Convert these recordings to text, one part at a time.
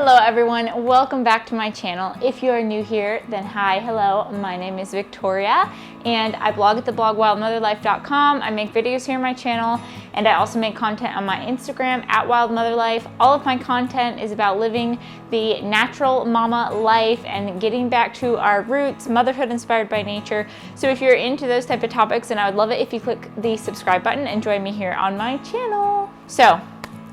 Hello everyone, welcome back to my channel. If you are new here, then hi, hello, my name is Victoria and I blog at theblogwildmotherlife.com. I make videos here on my channel and I also make content on my Instagram at wildmotherlife. All of my content is about living the natural mama life and getting back to our roots, motherhood inspired by nature. So if you're into those type of topics, then I would love it if you click the subscribe button and join me here on my channel. So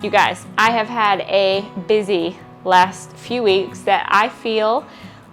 you guys, I have had a busy last few weeks that I feel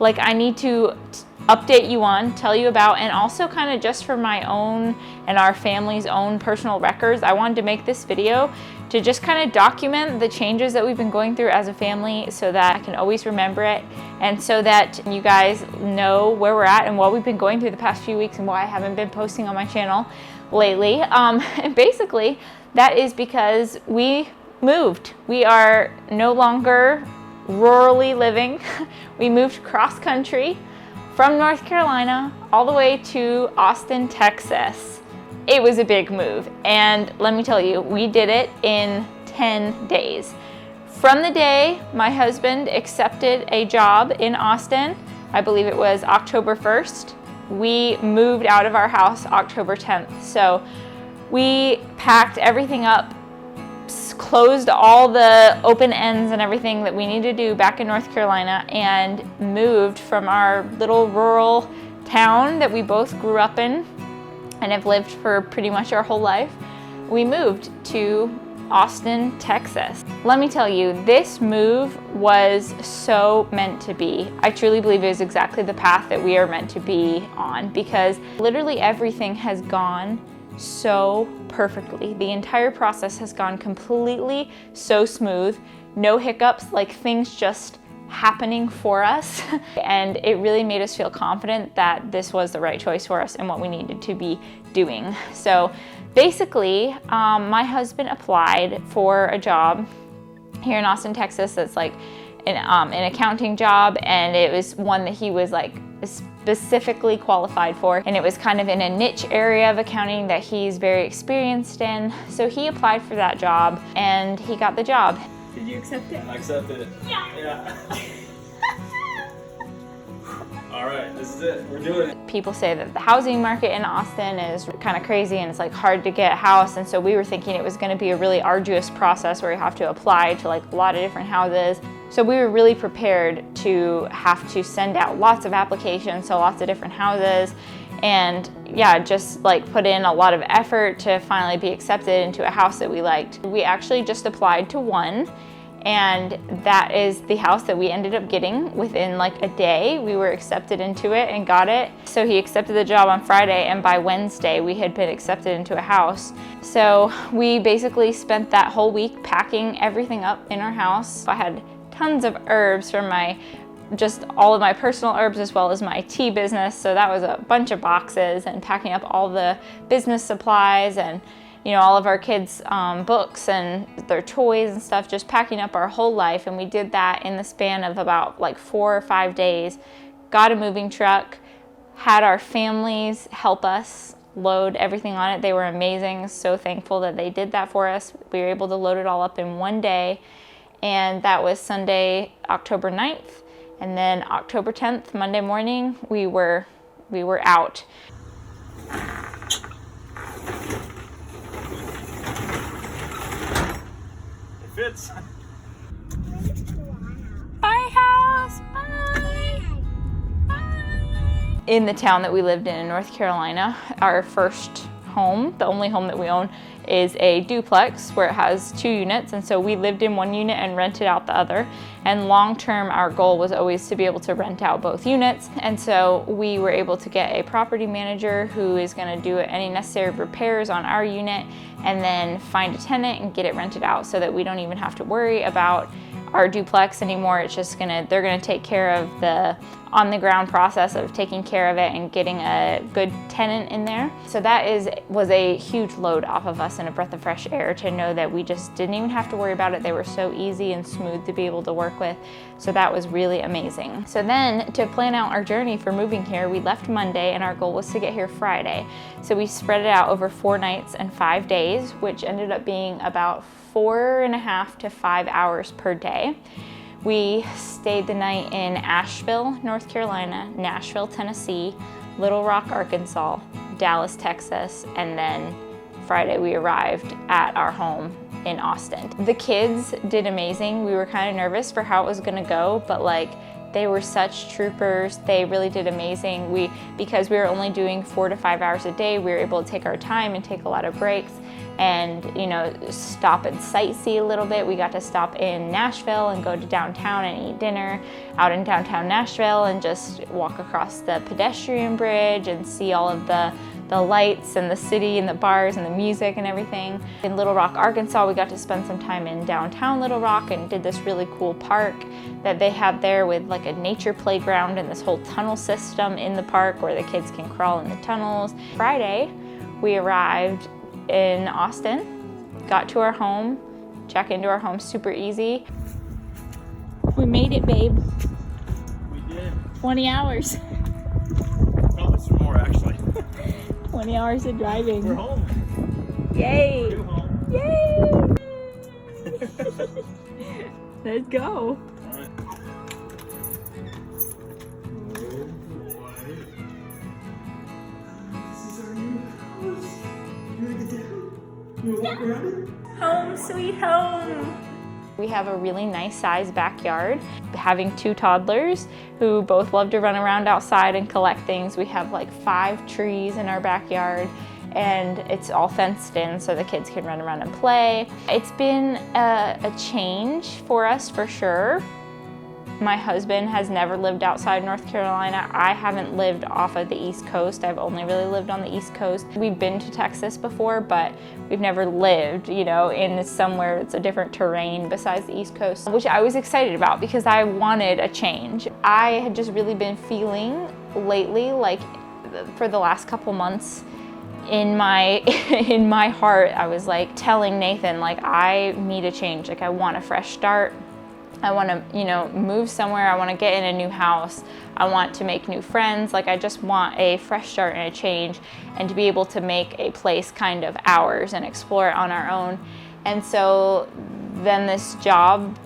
like I need to update you on, tell you about, and also kind of just for my own and our family's own personal records. I wanted to make this video to just kind of document the changes that we've been going through as a family so that I can always remember it and so that you guys know where we're at and what we've been going through the past few weeks and why I haven't been posting on my channel lately. And basically that is because we moved. We are no longer rurally living. We moved cross country from North Carolina all the way to Austin, Texas. It was a big move, and let me tell you, we did it in 10 days. From the day my husband accepted a job in Austin, I believe it was October 1st, we moved out of our house October 10th. So we packed everything up, closed all the open ends and everything that we needed to do back in North Carolina and moved from our little rural town that we both grew up in and have lived for pretty much our whole life. We moved to Austin, Texas. Let me tell you, this move was so meant to be. I truly believe it is exactly the path that we are meant to be on because literally everything has gone so perfectly. The entire process has gone completely so smooth, no hiccups, like things just happening for us. And it really made us feel confident that this was the right choice for us and what we needed to be doing. So basically, my husband applied for a job here in Austin, Texas that's like an accounting job, and it was one that he was like specifically qualified for, and it was kind of in a niche area of accounting that he's very experienced in. So he applied for that job and he got the job. Did you accept it? I accepted it. Yeah. All right, this is it. We're doing it. People say that the housing market in Austin is kind of crazy and it's like hard to get a house, and so we were thinking it was going to be a really arduous process where you have to apply to like a lot of different houses. So we were really prepared to have to send out lots of applications to lots of different houses and yeah, just like put in a lot of effort to finally be accepted into a house that we liked. We actually just applied to one, and that is the house that we ended up getting within like a day. We were accepted into it and got it. So he accepted the job on Friday, and by Wednesday we had been accepted into a house. So we basically spent that whole week packing everything up in our house. I had tons of herbs from just all of my personal herbs as well as my tea business. So that was a bunch of boxes, and packing up all the business supplies and all of our kids' books and their toys and stuff, just packing up our whole life. And we did that in the span of about like 4 or 5 days. Got a moving truck, had our families help us load everything on it. They were amazing. So thankful that they did that for us. We were able to load it all up in one day. And that was Sunday, October 9th. And then October 10th, Monday morning, we were out. It fits. Bye, house. Bye. Bye. In the town that we lived in North Carolina, our first home, the only home that we own, is a duplex where it has 2 units, and so we lived in one unit and rented out the other. And long term, our goal was always to be able to rent out both units, and so we were able to get a property manager who is going to do any necessary repairs on our unit and then find a tenant and get it rented out so that we don't even have to worry about our duplex anymore. It's just they're gonna take care of the on the ground process of taking care of it and getting a good tenant in there. So that was a huge load off of us and a breath of fresh air to know that we just didn't even have to worry about it. They were so easy and smooth to be able to work with. So that was really amazing. So then to plan out our journey for moving here, we left Monday and our goal was to get here Friday. So we spread it out over 4 nights and 5 days, which ended up being about 4.5 to 5 hours per day. We stayed the night in Asheville, North Carolina, Nashville, Tennessee, Little Rock, Arkansas, Dallas, Texas, and then Friday we arrived at our home in Austin. The kids did amazing. We were kind of nervous for how it was gonna go, but like they were such troopers. They really did amazing. Because we were only doing 4 to 5 hours a day, we were able to take our time and take a lot of breaks and, you know, stop and sightsee a little bit. We got to stop in Nashville and go to downtown and eat dinner out in downtown Nashville and just walk across the pedestrian bridge and see all of the lights and the city and the bars and the music and everything. In Little Rock, Arkansas, we got to spend some time in downtown Little Rock and did this really cool park that they have there with like a nature playground and this whole tunnel system in the park where the kids can crawl in the tunnels. Friday, we arrived in Austin, got to our home, check into our home super easy. We made it, babe. We did. 20 hours. Probably some more, actually. 20 hours of driving. We're home. Yay! We're home. Yay! Let's go. All right. This is our new house. You wanna get down? You wanna walk around it? Home sweet home. We have a really nice sized backyard. Having 2 toddlers who both love to run around outside and collect things. We have like 5 trees in our backyard and it's all fenced in so the kids can run around and play. It's been a change for us for sure. My husband has never lived outside North Carolina. I haven't lived off of the East Coast. I've only really lived on the East Coast. We've been to Texas before, but we've never lived, you know, in somewhere that's a different terrain besides the East Coast, which I was excited about because I wanted a change. I had just really been feeling lately, like for the last couple months, in my heart, I was like telling Nathan, like, I need a change. Like, I want a fresh start. I want to, you know, move somewhere. I want to get in a new house. I want to make new friends. Like, I just want a fresh start and a change and to be able to make a place kind of ours and explore it on our own. And so then this job,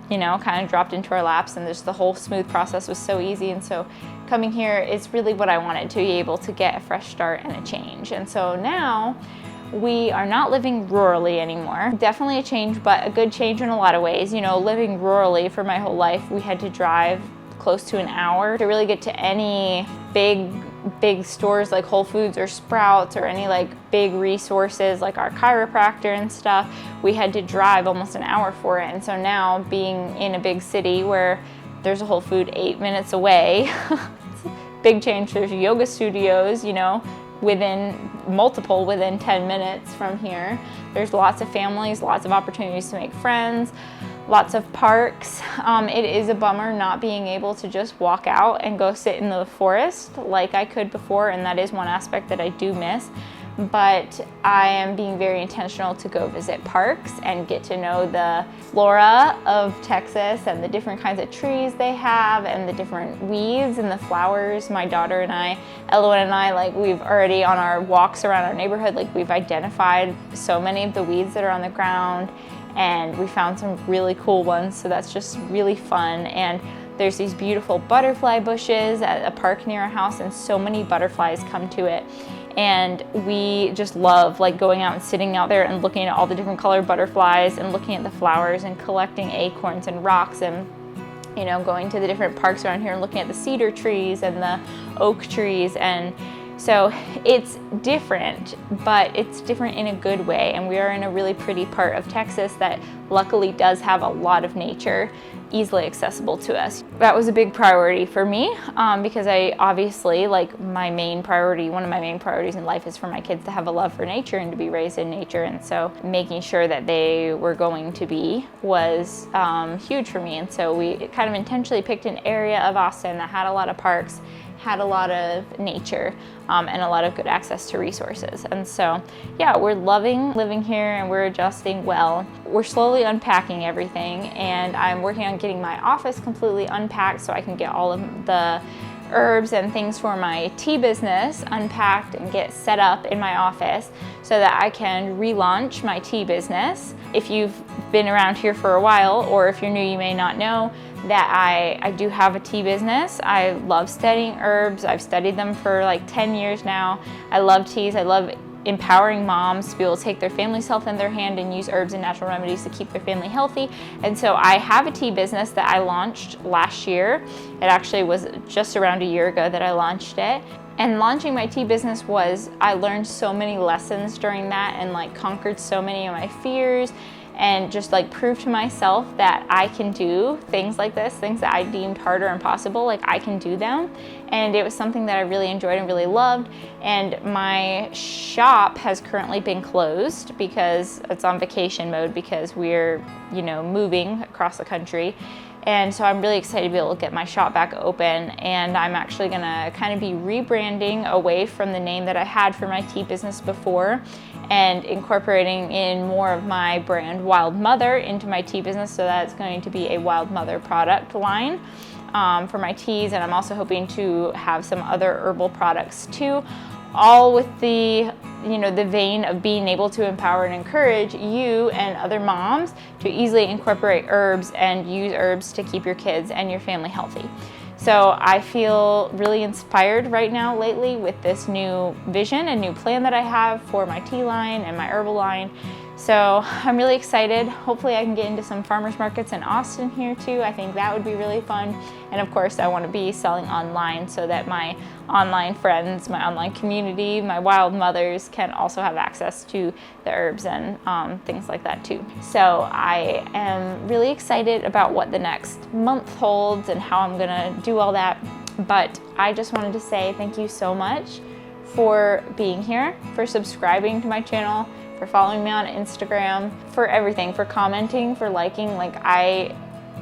you know, kind of dropped into our laps and just the whole smooth process was so easy. And so coming here is really what I wanted, to be able to get a fresh start and a change. And so now we are not living rurally anymore. Definitely a change, but a good change in a lot of ways. You know, living rurally for my whole life, we had to drive close to an hour to really get to any big stores like Whole Foods or Sprouts or any like big resources like our chiropractor and stuff. We had to drive almost an hour for it. And so now being in a big city where there's a Whole Food 8 minutes away, it's a big change. There's yoga studios, you know, within 10 minutes from here. There's lots of families, lots of opportunities to make friends, lots of parks. It is a bummer not being able to just walk out and go sit in the forest like I could before, and that is one aspect that I do miss. But I am being very intentional to go visit parks and get to know the flora of Texas and the different kinds of trees they have and the different weeds and the flowers. My daughter and I, Elowen and I, like, we've already on our walks around our neighborhood, like, we've identified so many of the weeds that are on the ground and we found some really cool ones, so that's just really fun. And there's these beautiful butterfly bushes at a park near our house and so many butterflies come to it. And we just love like going out and sitting out there and looking at all the different colored butterflies and looking at the flowers and collecting acorns and rocks and, you know, going to the different parks around here and looking at the cedar trees and the oak trees. And so it's different, but it's different in a good way. And we are in a really pretty part of Texas that luckily does have a lot of nature easily accessible to us. That was a big priority for me because I obviously, like, one of my main priorities in life is for my kids to have a love for nature and to be raised in nature. And so making sure that they were going to be was huge for me. And so we kind of intentionally picked an area of Austin that had a lot of parks, had a lot of nature, and a lot of good access to resources. And so, yeah, we're loving living here and we're adjusting well. We're slowly unpacking everything, and I'm working on getting my office completely unpacked so I can get all of the herbs and things for my tea business unpacked and get set up in my office so that I can relaunch my tea business. If you've been around here for a while, or if you're new, you may not know that I do have a tea business. I love studying herbs. I've studied them for like 10 years now. I love teas. I love empowering moms to be able to take their family's health in their hand and use herbs and natural remedies to keep their family healthy. And so I have a tea business that I launched last year. It actually was just around a year ago that I launched it. And launching my tea business I learned so many lessons during that, and like conquered so many of my fears, and just like proved to myself that I can do things like this, things that I deemed harder and impossible, like I can do them. And it was something that I really enjoyed and really loved. And my shop has currently been closed because it's on vacation mode, because we're, moving across the country. And so I'm really excited to be able to get my shop back open, and I'm actually gonna kind of be rebranding away from the name that I had for my tea business before, and incorporating in more of my brand Wild Mother into my tea business, so that it's going to be a Wild Mother product line for my teas. And I'm also hoping to have some other herbal products too, all with the vein of being able to empower and encourage you and other moms to easily incorporate herbs and use herbs to keep your kids and your family healthy. So I feel really inspired right now lately with this new vision and new plan that I have for my tea line and my herbal line. So I'm really excited. Hopefully I can get into some farmers markets in Austin here too. I think that would be really fun. And of course I want to be selling online so that my online friends, my online community, my wild mothers can also have access to the herbs and things like that too. So I am really excited about what the next month holds and how I'm gonna do all that. But I just wanted to say thank you so much for being here, for subscribing to my channel, for following me on Instagram, for everything, for commenting, for liking.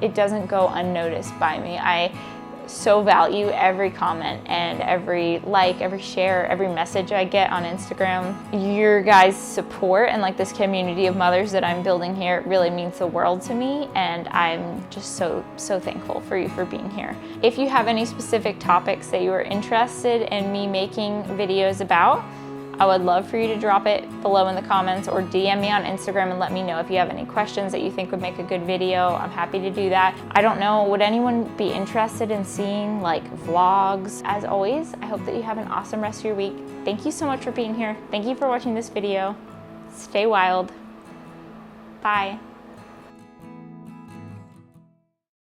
It doesn't go unnoticed by me. I so value every comment and every like, every share, every message I get on Instagram. Your guys' support and like this community of mothers that I'm building here really means the world to me, and I'm just so thankful for you for being here. If you have any specific topics that you are interested in me making videos about, I would love for you to drop it below in the comments, or DM me on Instagram and let me know if you have any questions that you think would make a good video. I'm happy to do that. I don't know, would anyone be interested in seeing like vlogs? As always, I hope that you have an awesome rest of your week. Thank you so much for being here. Thank you for watching this video. Stay wild. Bye.